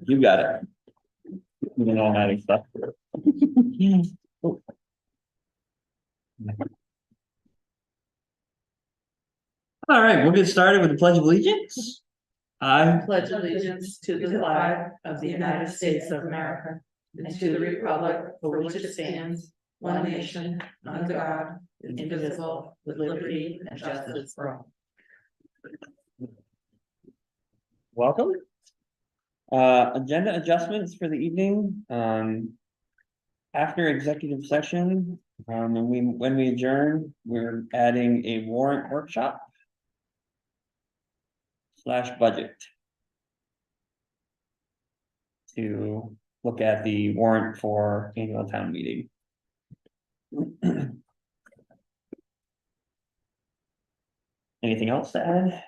You got it. You know, all that stuff. All right, we'll get started with the Pledge of Allegiance. I pledge allegiance to the flag of the United States of America and to the republic for which it stands, one nation, under God, indivisible, with liberty and justice for all. welcome. Agenda adjustments for the evening. After executive session, and when we adjourn, we're adding a warrant workshop / budget to look at the warrant for annual town meeting. Anything else to add?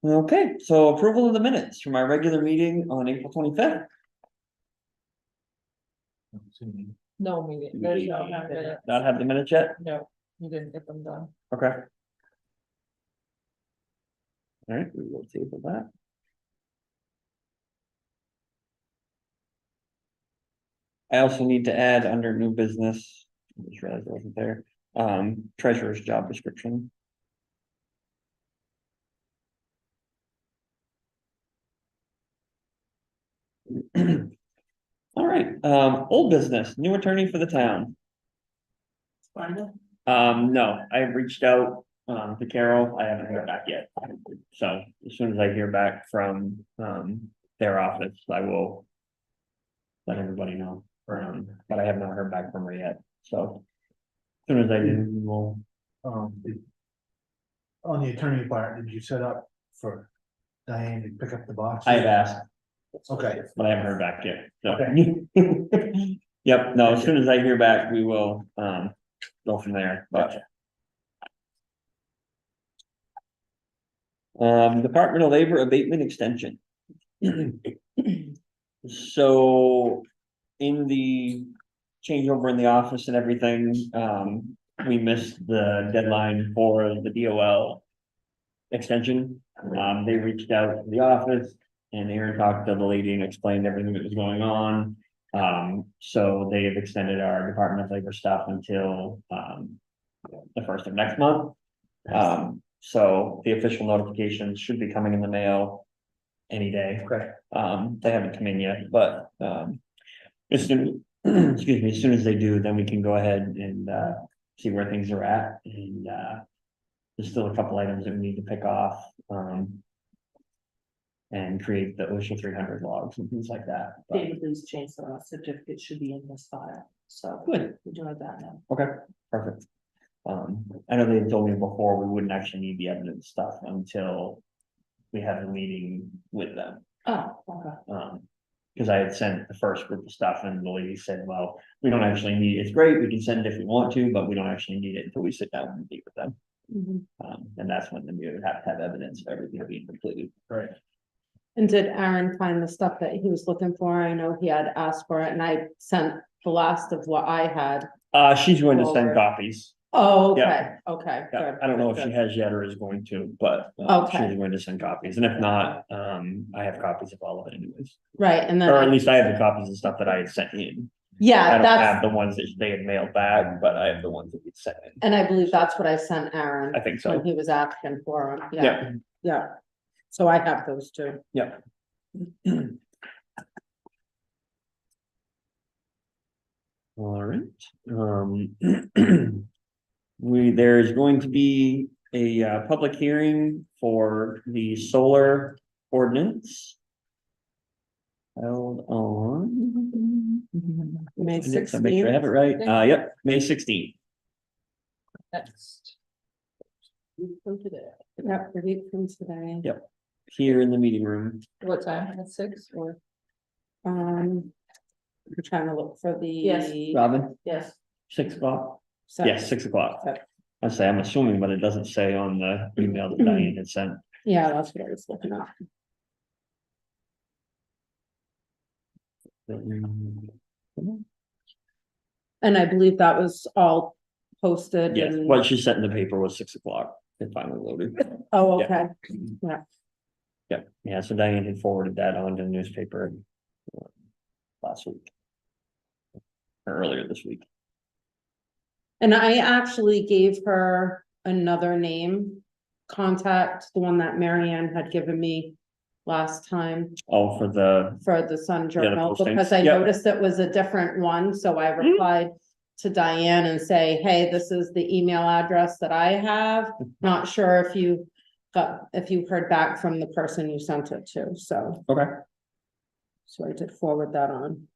Okay, so approval of the minutes from our regular meeting on April 25th. No meeting, there's no minute. Not have the minutes yet? No, you didn't get them done. Okay. All right, we will table that. I also need to add under new business, I just realized it wasn't there, treasurer's job description. All right, old business, new attorney for the town. No, I reached out to Carol. I haven't heard back yet. So as soon as I hear back from their office, I will let everybody know. But I have not heard back from her yet. So as soon as I do, we'll On the attorney part, did you set up for Diane to pick up the box? I have asked, Okay, but I haven't heard back yet. So. Okay. Yep, no, as soon as I hear back, we will go from there, but. Department of Labor abatement extension. So in the changeover in the office and everything, we missed the deadline for the DOL extension. They reached out to the office and Aaron talked to the lady and explained everything that was going on. So they have extended our Department of Labor stuff until the 1st of next month. So the official notifications should be coming in the mail any day. okay. They haven't come in yet, but as soon excuse me, as soon as they do, then we can go ahead and see where things are at. And there's still a couple items that we need to pick off and create the OSHA 300 logs and things like that. But, David, please change the last certificate, should be in this file, so good. we're doing that now. Okay, perfect. I know they told me before we wouldn't actually need the evidence stuff until we have a meeting with them. Oh, okay. Because I had sent the first group of stuff and the lady said, well, we don't actually need it. It's great, we can send it if we want to, but we don't actually need it until we sit down and meet with them. And that's when we would have to have evidence of everything being completed. Right. And did Aaron find the stuff that he was looking for? I know he had asked for it and I sent the last of what I had. She's going to send Forward. copies. Oh, okay, Yeah. okay. Yeah, good, I don't know good, if she good. has yet or is going to, but Okay. she's going to send copies. And if not, I have copies of all of it anyways. Right, and then, Or at least I have the copies of stuff that I had sent in. I yeah, don't have that's, the ones that they had mailed back, but I have the ones that we sent in. and I believe that's what I sent Aaron I think so. when he was asking for them. Yeah, Yeah, yeah. So I have those too. yeah. All right. There's going to be a public hearing for the solar ordinance. Held on. May Make sure I have it right. Yep, May 16th. Next. Yep, review from today. Yep. Here in the meeting room. What time, at 6 or? I'm trying to look for the. Yes. Robin, Yes. 6 o'clock? So- Yes, 6 o'clock. Okay. I say, I'm assuming, but it doesn't say on the email that Diane had sent. Yeah, that's what I was looking at. And I believe that was all posted Yes, and, what she sent in the paper was 6 o'clock. It finally loaded. oh, Yeah. okay, Yeah, so Diane had forwarded that on to the newspaper. Last week. Or earlier this week. and I actually gave her another name. Contact, the one that Marianne had given me last time Oh, for the, for the Sun Journal, postings, because I yep. noticed it was a different one, so I replied to Diane and say, hey, this is the email address that I have. Not sure if you heard back from the person you sent it to, so. Okay. So I did forward that on.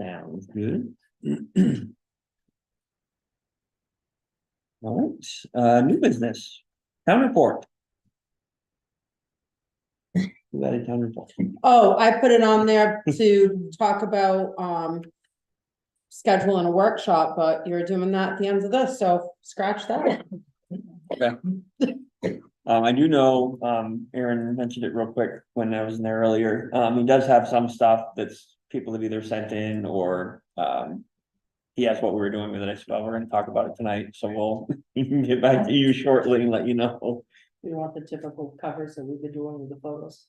Sounds good. All right, new business, town report. We got a town report. Oh, I put it on there to talk about, scheduling a workshop, but you're doing that at the end of this, so scratch that. Okay. I do know, Aaron mentioned it real quick when I was in there earlier, he does have some stuff that's people have either sent in or, he asked what we were doing with it, I said, well, we're gonna talk about it tonight, so we'll get back to you shortly and let you know. We want the typical covers that we've been doing with the photos.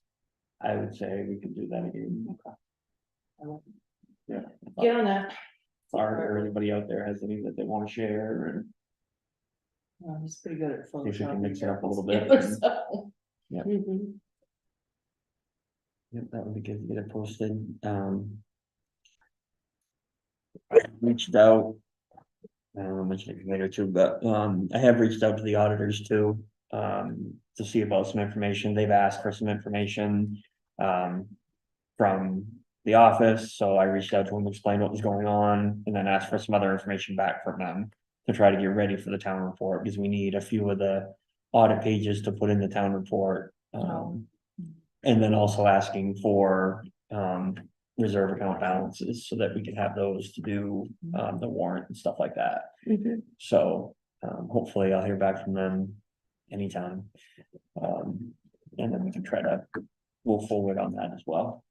I would say we could do that again. Yeah. Get on that. Or anybody out there has any that they wanna share and He's pretty good at see if we can Photoshop. mix it up a little bit. So, Mhm. Yep, that would be good to get it posted, I reached out. I'll mention it later too, but, I have reached out to the auditors too, to see about some information, they've asked for some information. From the office, so I reached out to them, explained what was going on, and then asked for some other information back from them. To try to get ready for the town report, because we need a few of the audit pages to put in the town report. And then also asking for, reserve account balances so that we can have those to do, the warrant and stuff like that. Mhm. So, hopefully I'll hear back from them anytime. And then we can try to move forward on that as well.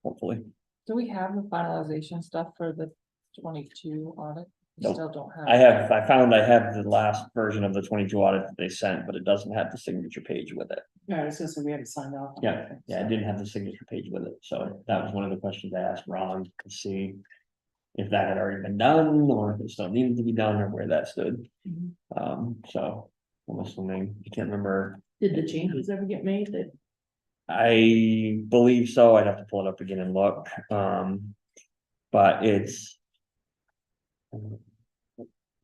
Hopefully, Do we have the finalization stuff for the 22 audit? We Nope. Still don't have. I found I have the last version of the 22 audit that they sent, but it doesn't have the signature page with it. No, it's just that we haven't signed off. on Yeah, anything, yeah, so. it didn't have the signature page with it, so that was one of the questions I asked Ron to see. If that had already been done, or if it still needed to be done, or where that stood. Mhm. So, I'm assuming, I can't remember, Did the changes ever get made? That I believe so, I'd have to pull it up again and look, but it's.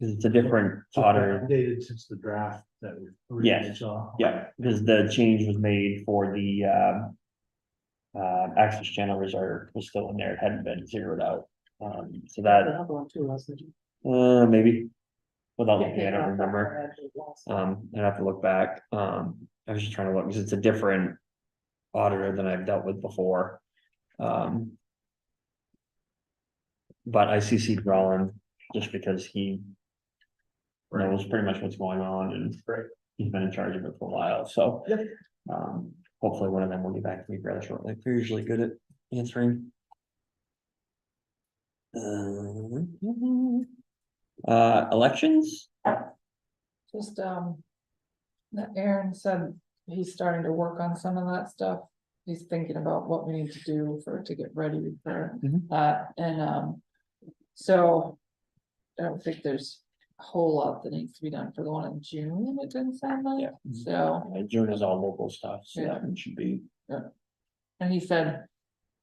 It's a different So auditor. Dated since the draft that we originally saw. Yeah, because the change was made for the access channel reserve was still in there, it hadn't been zeroed out. So the that, other one too, wasn't it? maybe. Without Yeah, looking, I don't remember, I'd have to look back, I was just trying to look, because it's a different auditor than I've dealt with before. But I CC'd Rollin just because he knows pretty much what's going on and he's been in charge of it for a while, so. Hopefully one of them will get back to me fairly shortly. They're usually good at answering. Elections? Just, that Aaron said he's starting to work on some of that stuff. He's thinking about what we need to do to get ready for Mhm. that, and, so. I don't think there's a whole lot that needs to be done for the one in June, it didn't sound like, Yeah. so. June is all local stuff, so Yeah. that one should be, And he said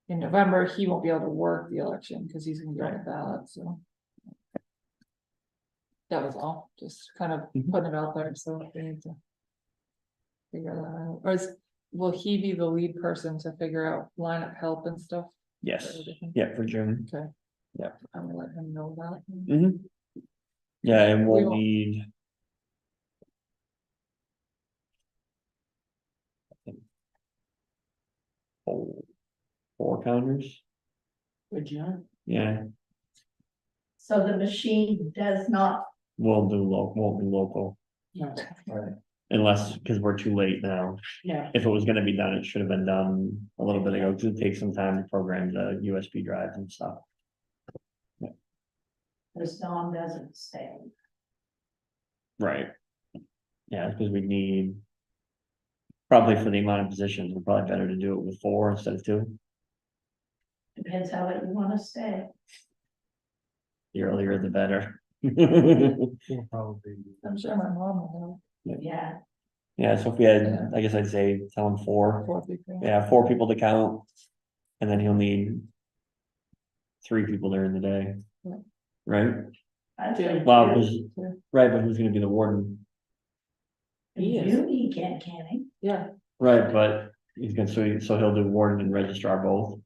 in November, he won't be able to work the election because he's gonna be on the ballot, so. That was all, just kind of Mhm. putting it out there, so we need to. Figure that out, or will he be the lead person to figure out lineup help and stuff? yes, Everything? yeah, for June. Okay. Yeah. I'm gonna let him know that. Mhm. Yeah, and We we'll will- need. Four counters, Would you? yeah, So the machine does not, won't do local, No. unless, because we're too late now. Yeah. If it was gonna be done, it should have been done a little bit ago, because it takes some time to program the USB drives and stuff. this Dawn doesn't stay. Right. Yeah, because we need. Probably for the amount of positions, we're probably better to do it with 4 instead of 2. Depends how late you wanna stay. The earlier the better. We'll probably. I'm sure my mom will Yeah, Yeah, so if we had, I guess I'd say tell him know. 4, 4 people. yeah, 4 people to count. And then he'll need 3 people during the day. Yeah. Right? I think. Well, who's, Two. right, but who's gonna be the warden? He is. You can't, can he? Yeah, Right, but he's gonna, so he'll do warden and registrar both.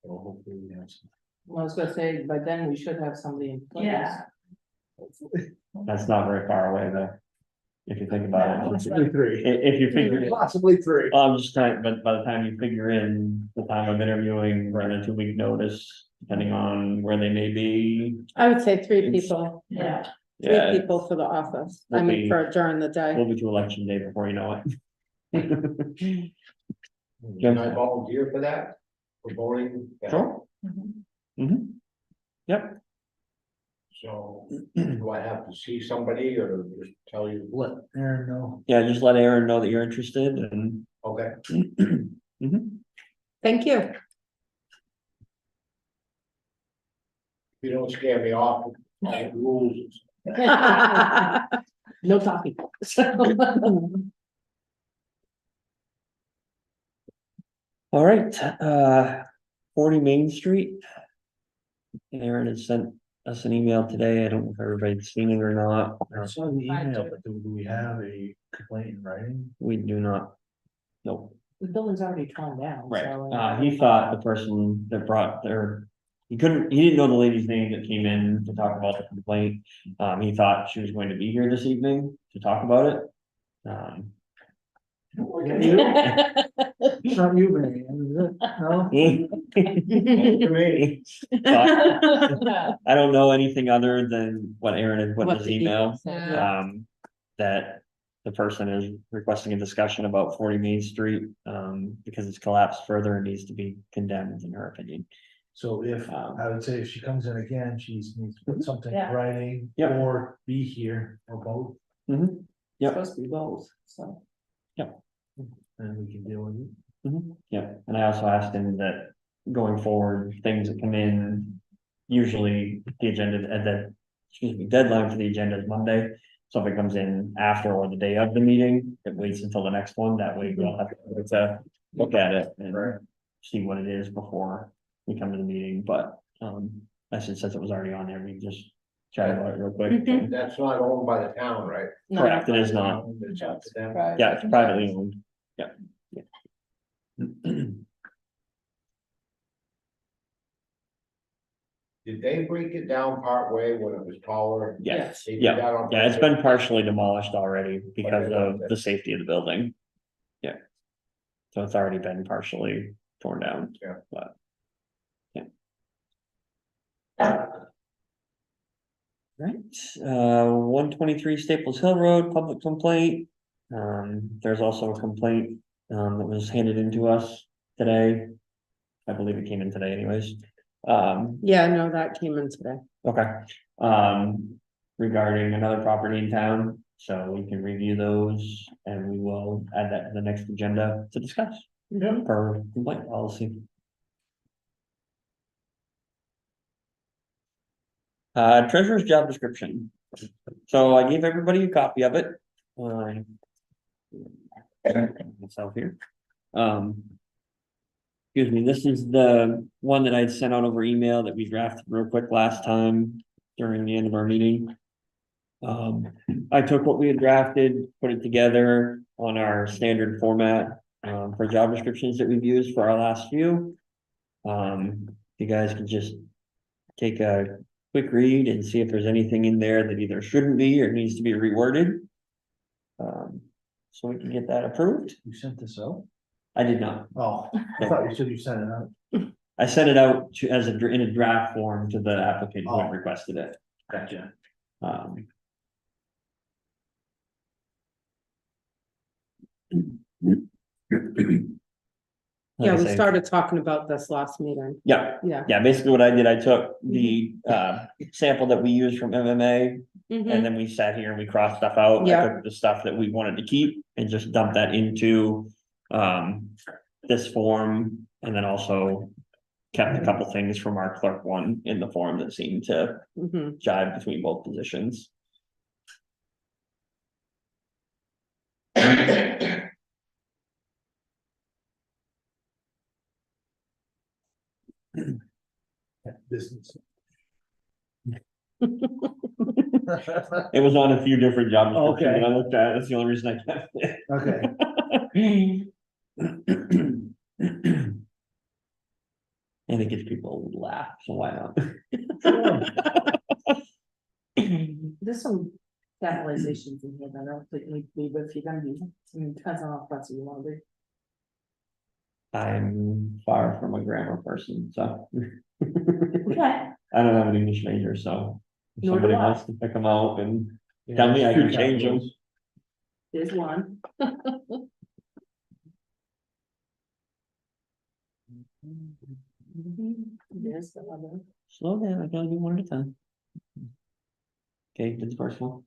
Well, hopefully we have some. I was gonna say, by then we should have somebody in place. Yeah. That's not very far away though. If you think about it. Possibly 3. If you figure it, Possibly 3. I'm just trying, but by the time you figure in the time of interviewing, running a 2-week notice, depending on where they may be. I would say 3 people, Yeah. 3 Yeah, people for the office, I Will mean, be- for during the day. we'll be to election day before you know it. Can I volunteer for that? For voting? Yeah. Sure. Mhm. Mhm. Yep, So, do I have to see somebody or just tell you, Let Aaron know. yeah, just let Aaron know that you're interested and. okay, Mhm. Thank you. you don't scare me off with all the rules. No talking. All right, 40 Main Street. Aaron had sent us an email today. I don't know if everybody's seen it or not. I saw the email, but do we have a complaint in writing? We do not. Nope. The building's already torn down, Right, so. he thought the person that brought their, he didn't know the lady's name that came in to talk about the complaint. He thought she was going to be here this evening to talk about it. It's not you, Mary Ann, is it? No? To me, But I don't know anything other than what Aaron had put in What his the email. said, Yeah. That the person is requesting a discussion about 40 Main Street, because it's collapsed further and needs to be condemned, in her opinion. So if, I would say if she comes in again, she needs to put something in Yeah. writing Yep. or be here or both, Mhm. Yep. Supposed to be both, so. and we can deal with it. Yeah, and I also asked him that going forward, things that come in, usually the agenda, deadline for the agenda is Monday. So if it comes in after or the day of the meeting, it waits until the next one, that way we'll have to look at it and see what it is before we come to the meeting, but, I said, since it was already on there, we can just chat about it real quick. Mhm. that's not owned by the town, right? No. Correct, it is not, It's up to them. Right. yeah, it's privately owned, yeah. Did they break it down part way when it was taller? Yes, They did yeah, that on yeah, it's purpose? been partially demolished already because of the safety of the building. Yeah. So it's already been partially torn down. Yeah. But. Yeah. Right, 123 Staples Hill Road, public complaint. There's also a complaint, that was handed in to us today. I believe it came in today anyways. Yeah, no, that came in today. Okay, regarding another property in town, so we can review those and we will add that to the next agenda to discuss. Per complaint policy. Treasurer's job description. So I gave everybody a copy of it. Myself here. Excuse me, this is the one that I'd sent out over email that we drafted real quick last time during the end of our meeting. I took what we had drafted, put it together on our standard format, for job descriptions that we've used for our last few. You guys can just take a quick read and see if there's anything in there that either shouldn't be or needs to be reworded. So we can get that approved. You sent this out? I did not. Oh, I thought you said you sent it out. I sent it out to, in a draft form to the applicant who had Oh. requested it. Gotcha. Like Yeah, I we say- started talking about this last meeting, Yeah, yeah. yeah, basically what I did, I took the sample that we used from MMA. Mhm. And then we sat here and we crossed stuff out. I Yeah. took the stuff that we wanted to keep and just dumped that into, this form. And then also kept a couple things from our clerk one in the form that seemed to Mhm. jive between both positions. Business. It was on a few different job descriptions Okay. that I looked at. That's the only reason I kept it. Okay, And it gets people to laugh, so why not? There's some capitalizations in here that I don't think need to be, but if you're gonna be, I mean, depends on how fancy you wanna be. I'm far from a grammar person, so. Okay. I don't have an English major, so. If Nor do somebody I. wants to pick them out and tell me I can change them. There's one. There's the other. Slow down, I gotta do one at a time. Okay, did the first one.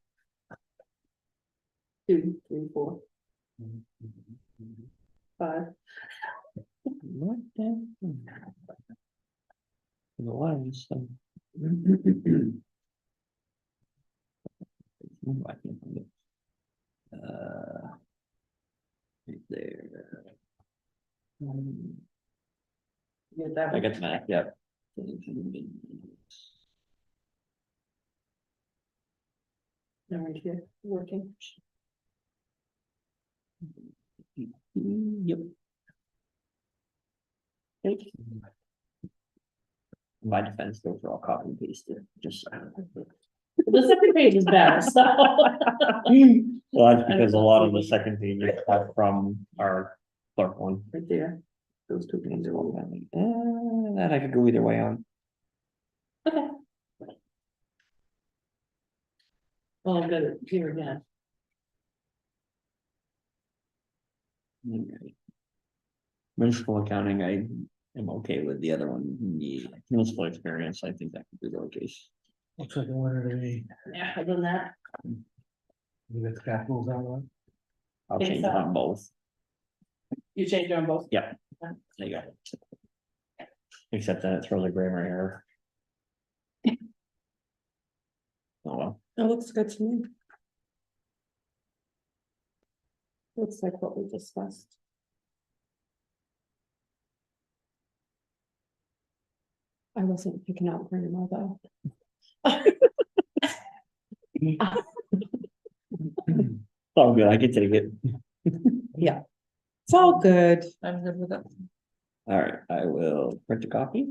2, 3, 4, 5. What the? The ones, so. Oh, I can't find it. Right there. You get that I one? got the map, yep. No, right here, working. Yep. Okay. My defense, those are all copy and pasted, just. The second page is better, so. Well, that's because a lot of the second pages are from our clerk one. Right there. Those two things are all that I could go either way on. Okay. Well, I'm good here again. Okay. Municipal accounting, I am okay with the other one, yeah, municipal experience, I think that could be the case. looks like a winner to me. Yeah, other than that, You got the capitals on one? I'll Think change it so. on both, you changed on both? there you go. Except that it throws a grammar error. Oh, well, It looks good to me. Looks like what we discussed. I wasn't picking out grammar though. it's all good, I get to get, It's all good. I'm good with it. all right, I will print a copy.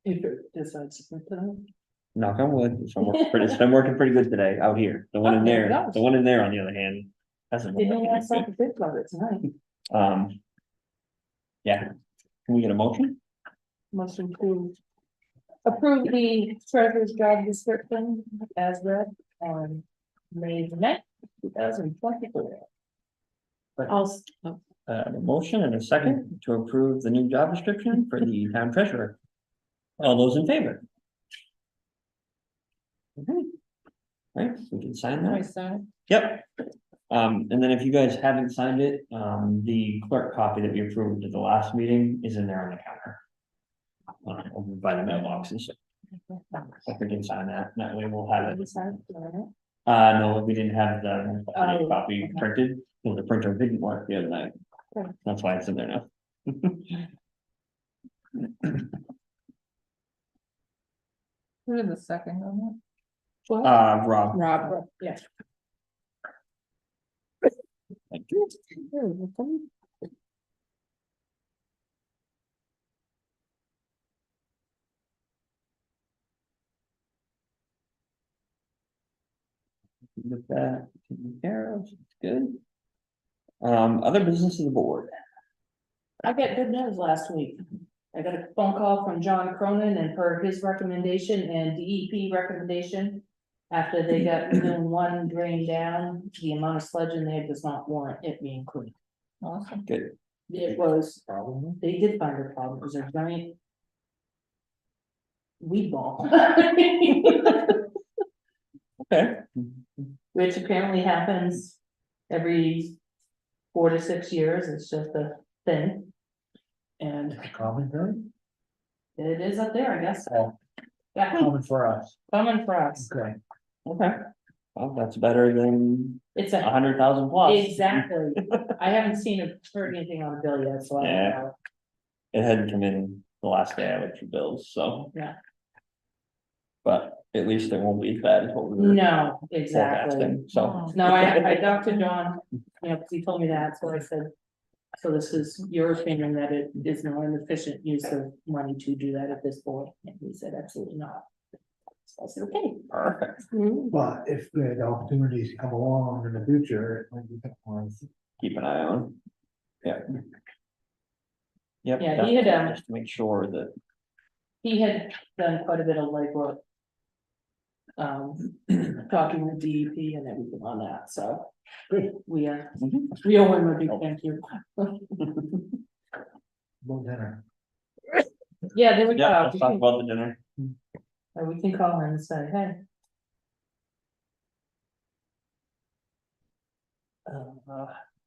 If it decides to print it out. Knock on wood, it's been working pretty good today out here, the one in Oh, there it there, goes. the one in there, on the other hand. Hasn't been Didn't working want as to good. stop the big of it tonight. Yeah, can we get a motion? Motion to approve the treasurer's job description as read on May 9th, 2024. A motion and a second to approve the new job description for the town treasurer. All those in favor? Okay. Right, we can sign My that. son, Yep. And then if you guys haven't signed it, the clerk copy that we approved at the last meeting is in there on the counter. Over by the mailboxes. If we can sign that, that way we'll have it. No, we didn't have the Oh, copy okay. printed, well, the printer didn't work the other night. Okay. That's why it's in there now. who did the second on Rob, Rob. Yeah. thank you. You're welcome. With that, taken care of, it's good. Other business of the board. I got good news last week. I got a phone call from John Cronin and per his recommendation and DEP recommendation. After they got Mill 1 drained down, the amount of sludge in there does not warrant it being cleaned. it? Awesome. Good. It was, Problem. they did find a problem, it was a giant. weed ball. Okay. Which apparently happens every 4 to 6 years, it's just a thing. And Common, very it is up there, I guess. Oh. Yeah, common for us. coming for us. Okay. Okay. Well, that's better than It's a a, 100,000 plus. exactly. I haven't seen or heard anything on the bill yet, so I don't Yeah. know. It hadn't come in the last day I looked for bills, so. Yeah. But at least it won't be as bad as what we were No, exactly. forecasting, so. No, I talked to John, you know, because he told me that, so I said, so this is your opinion that it is not an efficient use of money to do that at this point, and he said absolutely not. So I said, okay. Perfect. Mm, But if we had opportunities to come along in the future, it might be one. Keep an eye on. Yeah. Yep. Yeah, he had, definitely, just to make sure that, He had done quite a bit of legwork. Talking with DEP and everything on that, so. We owe him a big thank you. Well, dinner. Yeah, there we yeah, go. let's talk about the dinner. Or we can call him and say, hey.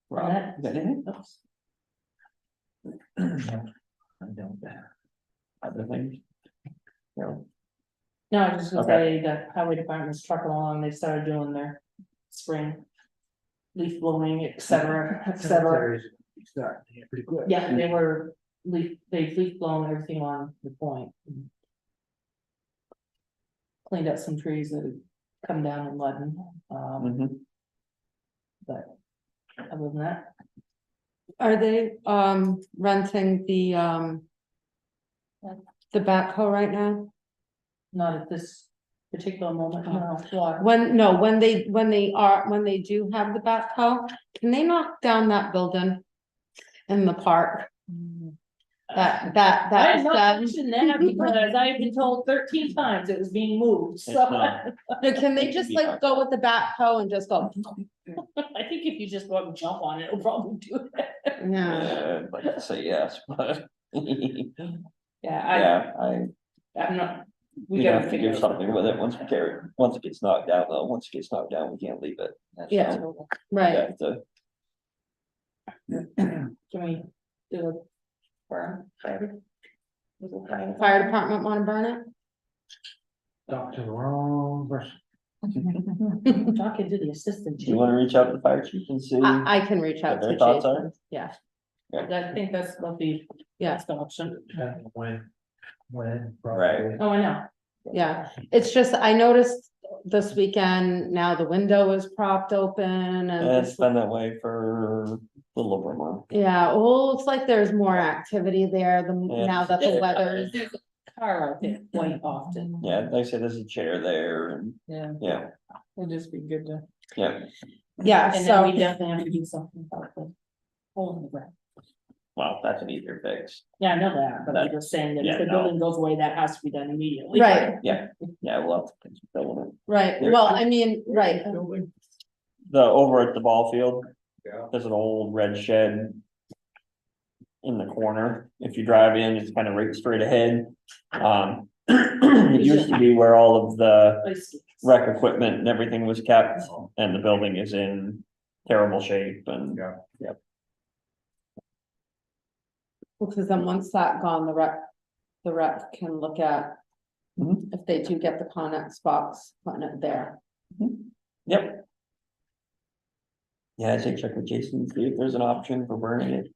Rob, that- you got anything? Oops. I don't. Other things? No. No, I was just gonna Okay. say, the highway department's trucking along, they started doing their spring. Leaf blowing, et cetera, et cetera. Cemeteries start to get pretty quick. Yeah, they were they've leaf blown everything on the point. Cleaned up some trees that had come down in Ludden, Mhm. but other than that, Are they, renting the backhoe right now? not at this particular moment, no, why? When they do have the backhoe, can they knock down that building in the park? I'm That not done? mentioning that because I've been told 13 times it was being moved, It's so. not. No, can they just like go with the backhoe and just go? I think if you just go up and jump on it, it'll probably do it. Yeah, I'd like to say yes, but. Yeah, Yeah, I'm not. we gotta have to figure do it something with it once it gets knocked down, though, once it gets knocked down, we can't leave it. Yeah. So, we right. have to- Can we do a burn? Fire Fire department wanna burn it? Talk to the wrong person. Talking to the assistant Do chief. you wanna reach out to the fire chief and see? I can reach out What their to thoughts are? Jason, yeah, I think that's what the yeah, best option. Depending on when. Right. probably. Oh, I know. yeah, it's just, I noticed this weekend, now the window is propped open and. It's this- been that way for a little over a month. Yeah, well, looks like there's more activity there Yeah. now that the weather's, There's a car out there quite often. Yeah, they say there's a chair there and, Yeah, yeah, it'd just be good to. yeah, yeah, And then we so, definitely have to do something about the hole in the ground. well, that's an easier fix. Yeah, I know that, but I'm just saying that Yeah, if the no. building goes away, that has to be done immediately. right, Yeah, we'll have to fill it. right, There- well, I mean, right, The, over at the ball field, Yeah. there's an old red shed. In the corner, if you drive in, it's kind of right straight ahead. It used to be where all of the rec equipment and everything was kept, and the building is in terrible shape and. Yeah. because then once that gone, the rec can look at. Mhm. If they do get the Connex box, putting it there. Yep. Yeah, I say check with Jason, and see if there's an option for burning it.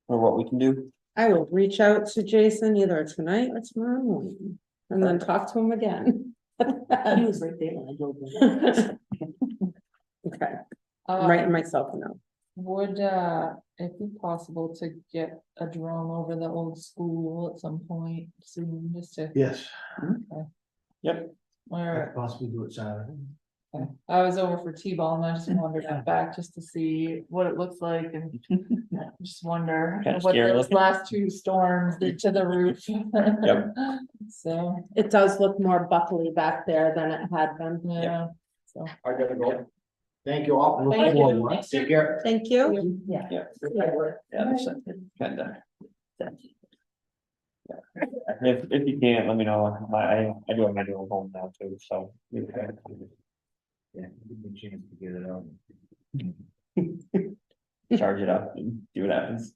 Or what we can do. I will reach out to Jason either tonight or tomorrow morning, and then talk to him again. He was right there when I drove in. Okay, I'm writing myself a note. Would, it be possible to get a drone over the old school at some point soon, just to, Yes, Yep, I or, could possibly do it Saturday. I was over for T-ball and I just wandered out back just to see what it looks like and just wonder Kinda what scary those looking. last 2 storms did to the roof. Yep. So, It does look more buckly back there than it had been. yeah, I gotta go. Thank you all. Thank you. Take care. Thank you. Yeah. yeah, that's kinda. Yeah, if you can't, let me know, I do have my new home now too, so. Yeah, give me a chance to get it out. Charge it up and see what happens.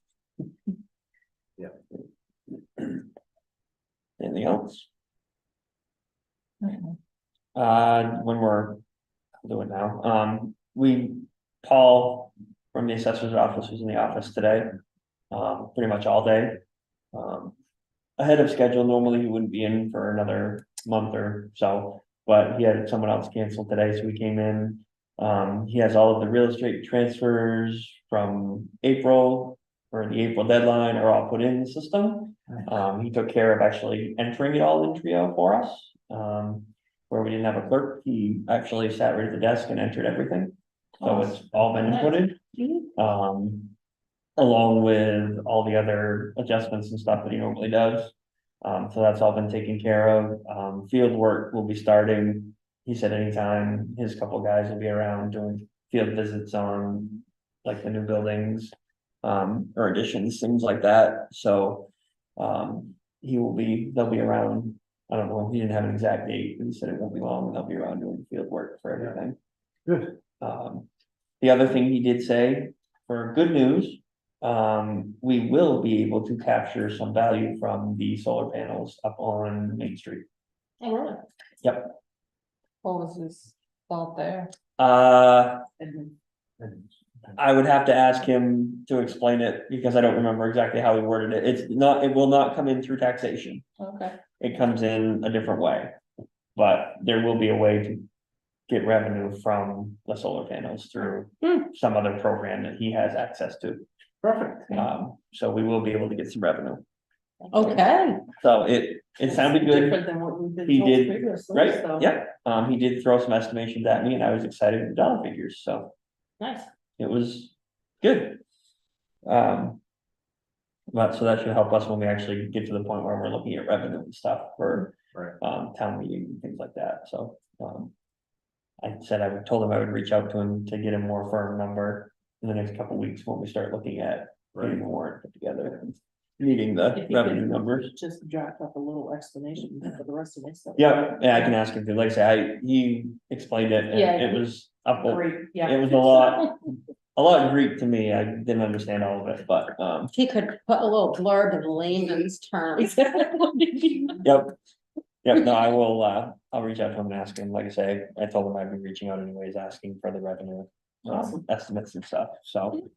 Yeah. Anything else? Mhm. When we're doing now, Paul from the assessor's office was in the office today. Pretty much all day. Ahead of schedule, normally he wouldn't be in for another month or so, but he had someone else cancel today, so he came in. He has all of the real estate transfers from April, or the April deadline are all put in the system. He took care of actually entering it all in Trio for us. Where we didn't have a clerk, he actually sat right at the desk and entered everything. So it's all been inputted. Along with all the other adjustments and stuff that he normally does. So that's all been taken care of. Field work will be starting. He said anytime his couple guys will be around doing field visits on like the new buildings. Or additions, things like that, so. They'll be around, I don't know, he didn't have an exact date, but he said it won't be long, and they'll be around doing field work for everything. Good. The other thing he did say, for good news, we will be able to capture some value from the solar panels up on Main Street. Oh, really? Yep, What was his thought there? I would have to ask him to explain it, because I don't remember exactly how he worded it. It will not come in through taxation. Okay, It comes in a different way. But there will be a way to get revenue from the solar panels through some other program that he has access to. Perfect. So we will be able to get some revenue. Okay, So it sounded good, Different than what we've been He told did, previously, right? so. Yeah, he did throw some estimations at me and I was excited with dollar figures, so Nice. it was good. But so that should help us when we actually get to the point where we're looking at revenue and stuff for Right. town meeting and things like that, so. I said told him I would reach out to him to get a more firm number in the next couple weeks when we start looking at getting the warrant put together. And meeting the If you revenue could numbers. Just draft up a little explanation for the rest of this stuff. Yeah, I can ask him to, like I say, he explained it Yeah. and it was up. Great, yeah. It was a lot Greek to me. I didn't understand all of it, but, if he could put a little blurb in layman's terms. yep. Yep, no, I will, I'll reach out to him and ask him. Like I say, I told him I'd be reaching out anyways, asking for the revenue, Awesome. estimates and stuff, so.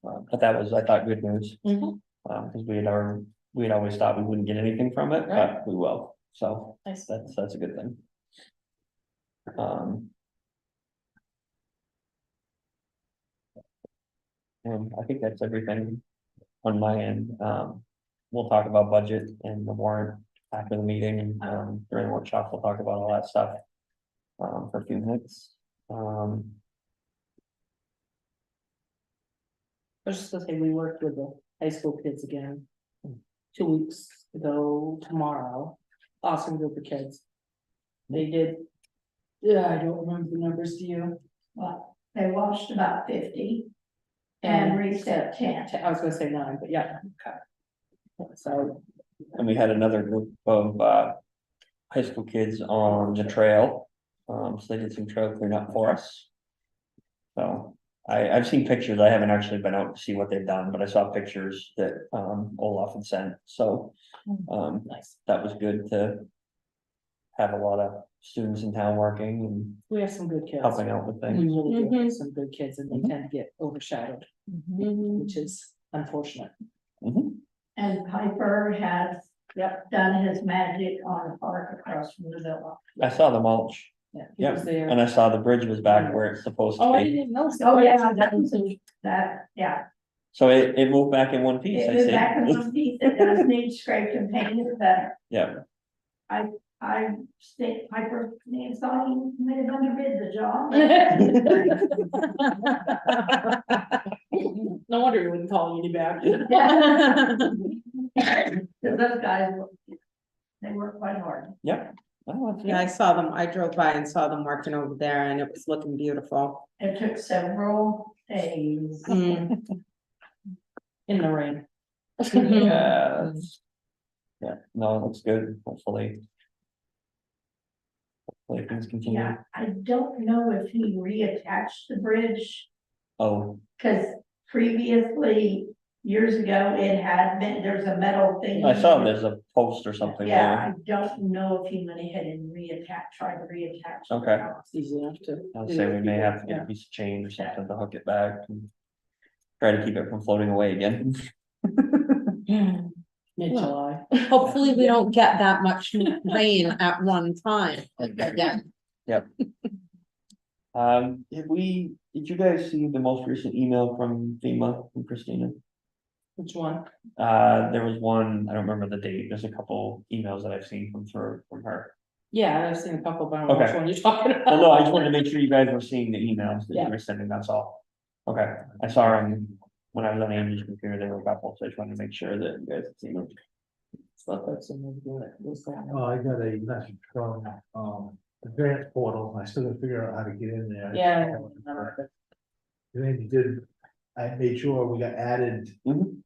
But that was, I thought, good news. Mhm. Cause we had always thought we wouldn't get anything from it, but we will, so Nice. that's a good thing. And I think that's everything on my end. We'll talk about budget and the warrant after the meeting, during the workshop, we'll talk about all that stuff. For a few minutes. I was just gonna say, we worked with the high school kids again. 2 weeks ago tomorrow, awesome group of kids. They did, yeah, I don't remember the numbers, do you? But they watched about 50 and reset 10. I was gonna say 9, but yeah. Okay. So, And we had another group of high school kids on the trail. So they did some trail cleanup for us. So I've seen pictures. I haven't actually been out to see what they've done, but I saw pictures that Olaf had sent. So nice. that was good to have a lot of students in town working and We have some good kids. helping out with We things. really do Mhm. have some good kids and they tend to get overshadowed, which is unfortunate. Mhm. And Piper has Yep. done his magic on the park across from the villa. I saw the mulch. Yeah. He Yep, was there. and I saw the bridge was back where it's supposed Oh, to I be. didn't know. Oh, yeah, yeah. So it moved back in one piece, It I was see. back in one piece that does need scraped and painted, but Yeah, I think Piper needs something, may have underbid the job. No wonder he wouldn't call you any back. Those guys, they work quite hard. yeah. Oh, that's Yeah, I good. saw them, I drove by and saw them working over there and it was looking beautiful. It took several days. Mm, In the rain. Yeah, Yeah, no, it looks good, hopefully. Hopefully things continue. Yeah, I don't know if he reattached the bridge, Oh, cause previously, years ago, it had been, there's a metal thing. I saw there's a post or something Yeah, there. I don't know if he went ahead and tried to reattach. it or Okay. not. It's easy enough to. I'll do say if we you may do, have to get a yeah. piece of chain or something to hook it back and try to keep it from floating away again. Mid-July. Hopefully, we don't get that much rain at one time again. Did you guys see the most recent email from FEMA, from Christina? Which one? There was one, I don't remember the date, there's a couple emails that I've seen from her. Yeah, I've seen a couple, but I don't know which Okay. one you're talking about. Well, no, I just wanted to make sure you guys were seeing the emails that Yeah. you were sending, that's all. Okay, I saw them when I was on Andy's computer, there were a couple, so I just wanted to make sure that you guys had seen them. Stuff that's in the Oh, I got a message from, the grant portal, I still gotta figure out how to get in there. Yeah. Then you did, I made sure we got added, Mhm.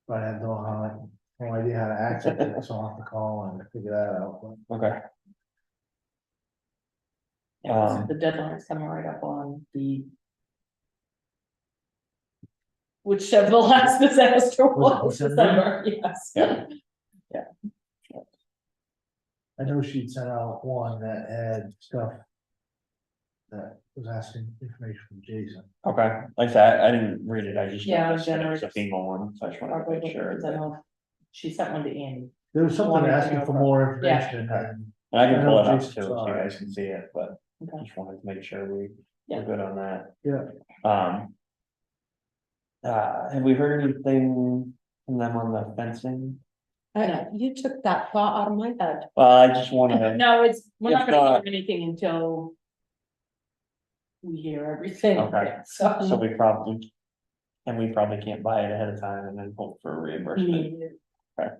but I have no idea how to access it, so I'll have to call and figure that out. Okay. The deadline's coming right up on the. Whichever the last disaster was, Was it December, yes. Yeah. I know she'd sent out one that had stuff that was asking information from Jason. Okay, like I said, I didn't read it, I just. Yeah, noticed that it was a generally- FEMA one, so I just wanted to make sure Because I that, know She sent one to Andy. There was something Wanted to asking know for about- more yeah. information and and I can I pull know it up too, Jason so saw you it. guys can see it, but Okay. just wanted to make sure we're Yeah. good on that. Yeah. Have we heard anything from them on the fencing? You took that thought out of my head. Well, I just wanna, No, we're not If gonna not- do anything until. We hear everything. Okay. Yeah, So. so we probably can't buy it ahead of time and then hope for reimbursement. Okay.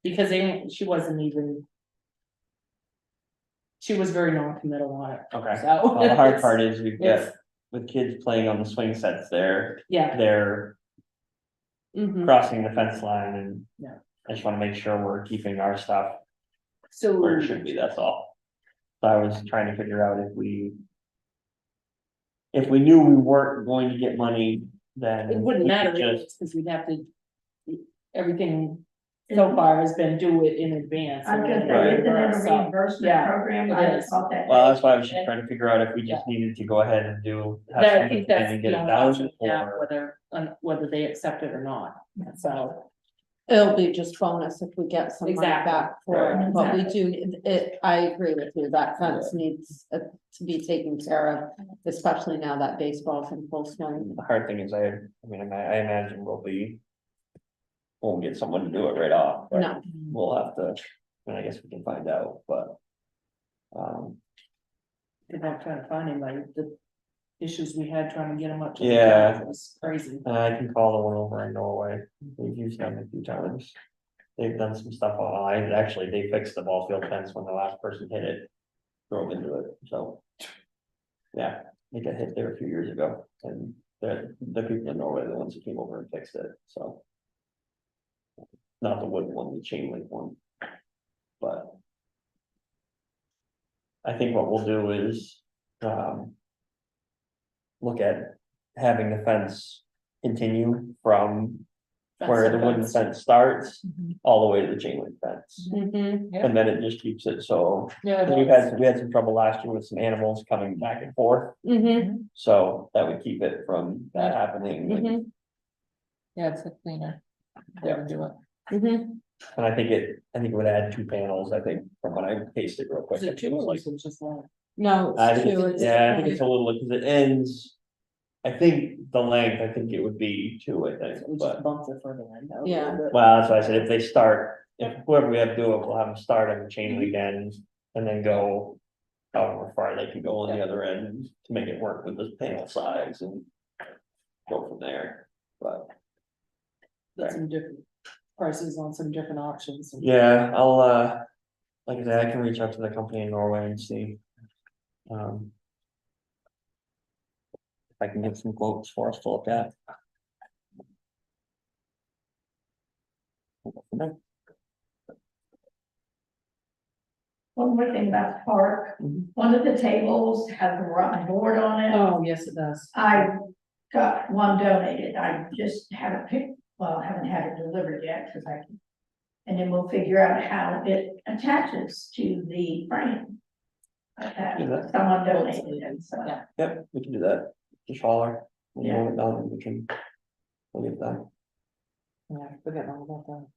Because she wasn't even. She was very non-committal on it, Okay, so. well, the hard part is we've got, it's- with kids playing on the swing sets there, Yeah. they're Mhm. crossing the fence line and. Yeah. I just wanna make sure we're keeping our stuff So. where it should be, that's all. So I was trying to figure out if we. If we knew we weren't going to get money, then. It wouldn't we matter, could just, because we'd have to. Everything so far has been do it in advance. I was gonna and say, then isn't it a reimburse, so, reimbursement yeah, program? it I is. thought that. well, that's why I was just trying to figure out if we just needed to go ahead and have I somebody think come in that's and get the it only done, option, yeah, or. whether they accept it or not, so. It'll be just bonus if we get some money Exactly. back for it, Right. but we do, I agree with you, that fence needs to be taken care of. Especially now that baseball's in full swing. The hard thing is, I imagine we'll get someone to do it right off, but No, we'll have to, and I guess we can find out, but. Good luck trying to find him, like, the issues we had trying to get him up to. the Yeah. top was crazy. I can call the one over in Norway, we've used them a few times. They've done some stuff actually, they fixed the ball field fence when the last person hit it, drove into it, so. Yeah, it got hit there a few years ago, and the people in Norway are the ones who came over and fixed it, so. Not the wooden one, the chain link one. But. I think what we'll do is, look at having the fence continue from where the wooden fence starts, all the way to the chain link fence. mhm, And then it just keeps it, so, Yeah, we had some trouble last year with some animals coming back and forth, mhm, so that would keep it from that happening. mhm, Yeah, it's a cleaner. way to do it. mhm. And I think it would add 2 panels, I think, from what I tasted real quick. was it two or like, was it just one? No, I it's think, two, it's- yeah, I think it's a little, because it ends. I think the length, I think it would be 2, I think, We but, just bumped it further in. That was a Yeah. little bit. well, that's why I said, if they start, if whoever we have to do it, we'll have them start on the chain link end. And then go however far they can go on the other end to make it work with this panel size and. Go from there, but, Got some different prices on some different options. and- yeah, I'll, like I said, I can reach out to the company in Norway and see. If I can get some quotes for us to look at. one more thing about the park. Mhm. One of the tables has a rotten board on it. Oh, yes, it does. I got one donated. I just haven't haven't had it delivered yet, because I can. And then we'll figure out how it attaches to the frame. Yeah. Someone donated it, so. Yeah. Yep, we can do that, just holler, when you Yeah. want it done, we can. We'll get that. Yeah, forget all about that.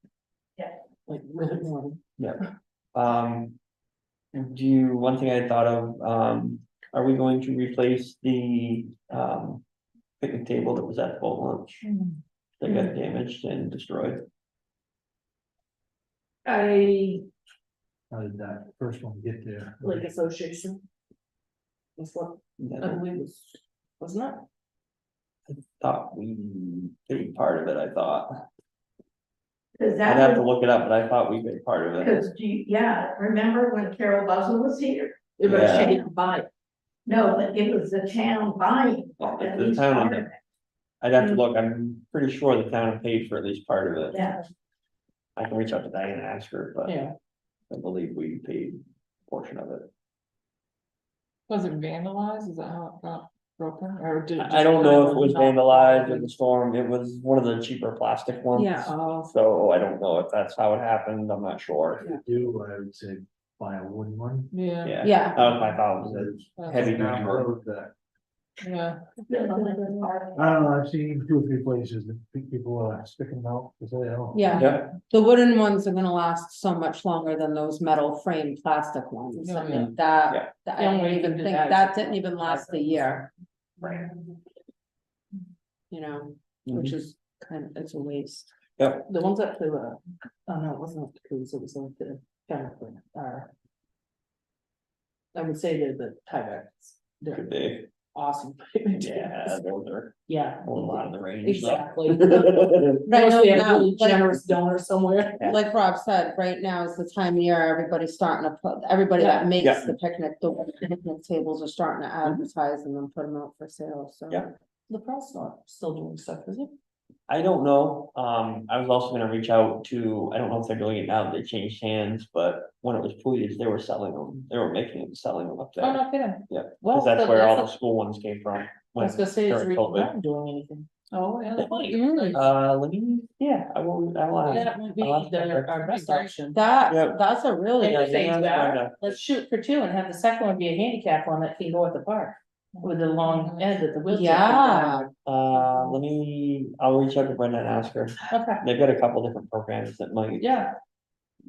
Yeah. Like, really morning. Um. One thing I thought of, are we going to replace the, picnic table that was at the boat launch? That got damaged and destroyed? I How did that first one get there? like association. That's what I Yeah, believe was, wasn't it? thought we paid part of it, I thought. Cause I'd that have to was, look it up, but I thought we paid part of it. because yeah, remember when Carol Buzzell was here? It was Yeah. shaped by. No, but it was the town buying. Well, at the least town part ended- of it. I'd have to look, I'm pretty sure the town paid for at least part of it. Yeah, I can reach out to Diane and ask her, but Yeah. I believe we paid a portion of it. Was it vandalized? Is that how it got broken or did? it I just don't know if it kind was of vandalized not in the storm, it was one of the cheaper plastic ones. Yeah. So I don't know if that's how it happened, I'm not sure. If you do, I would say buy a wooden one. Yeah, Yeah, Yeah. that was my thought, was a heavy duty Down the one. road that- yeah. I don't know, I've seen 2 or 3 places that people are sticking them out, because they don't. Yeah, Yeah, the wooden ones are gonna last so much longer than those metal frame plastic ones. I Oh, mean, Yeah. that, The I only don't way you even can do think, that is that if didn't even last a year, right. you know, which Mhm. is kind of, it's a waste. Yep, The ones up to, oh no, it wasn't up to cruise, it was up to Canton, I would say they're the Tyvex. could They're be, awesome. yeah, those are Yeah. a lot of the range. Exactly. Right Unless we have now, really like- generous donors somewhere. Like Rob said, right now is the time of year, everybody's starting to put, everybody that makes Yeah. the picnic tables are starting to advertise them and put them out for sale, so. Yeah. The press not still doing stuff, is it? I don't know, I was also gonna reach out to, I don't know if they're doing it now, they changed hands, but when it was Puya's, they were selling them, they were making them, selling them up Oh, there. no kidding. Yeah, Well, cause that's where all the that's school ones came from. I when- was gonna say, it's the during reason COVID. I'm doing anything. Oh, yeah. that might- Let me, yeah, I will ask. That would be I'll ask her. our best option. That, that's a really And good if they yeah, do yeah. that, let's shoot for 2 and have the second one be a handicap one that can go at the park. With the long end that the wheelchair. Yeah, I'll reach out to Brenda and ask her, Okay, they've got a couple different programs that might. yeah,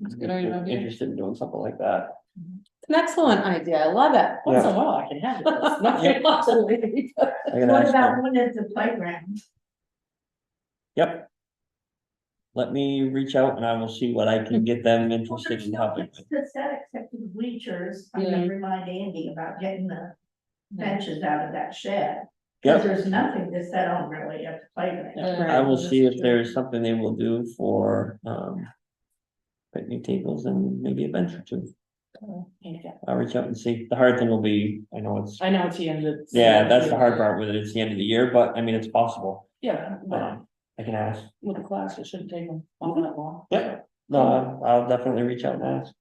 That's a be good idea. Interested in doing something like that. an excellent idea, I love it. once in a while I can have it. Not very much of it. I can what ask about her. when it's a playground? Yep. Let me reach out and I will see what I can get them interested in helping. It's the set except for the bleachers, I'm Yeah. gonna remind Andy about getting the benches out of that shed. Cause Yep, there's nothing to set on really at the playground. I will see if there's something they will do for, picnic tables and maybe a bench or 2. Handicap. I'll reach out and see. The hard thing will be, I know it's, I know it's the end of. yeah, that's the hard part with it. It's the end of the year, but I mean, it's possible. Yeah, but I can ask. with the class, it shouldn't take them all that long. Yep, no, I'll definitely reach out and ask.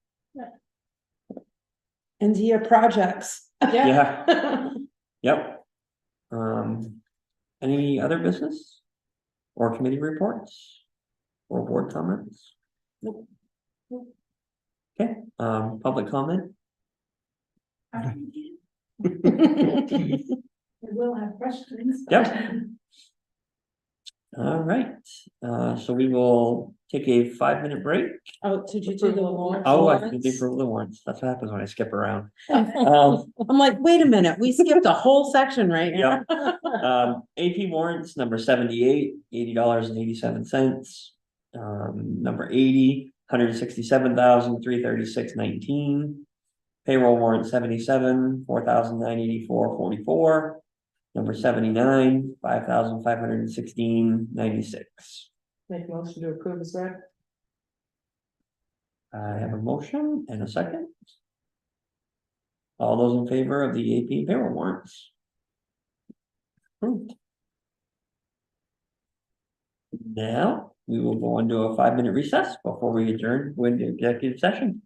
Into your projects. Yeah. Yeah, yep. Any other business? Or committee reports? Or board comments? Nope. Okay, public comment? I will have questions. Yep. All right, so we will take a 5-minute break. Oh, did you do the warrants? Oh, I can do for the warrants. That's what happens when I skip around. I'm like, wait a minute, we skipped a whole section right here. AP warrants, number 78, $80.87. Number 80, $167,336.19. Payroll warrant 77, $4,984.44. Number 79, $5,516.96. Make a motion to approve this, right? I have a motion and a second. All those in favor of the AP payroll warrants? Approved. Now, we will go into a 5-minute recess before we adjourn, go into executive session.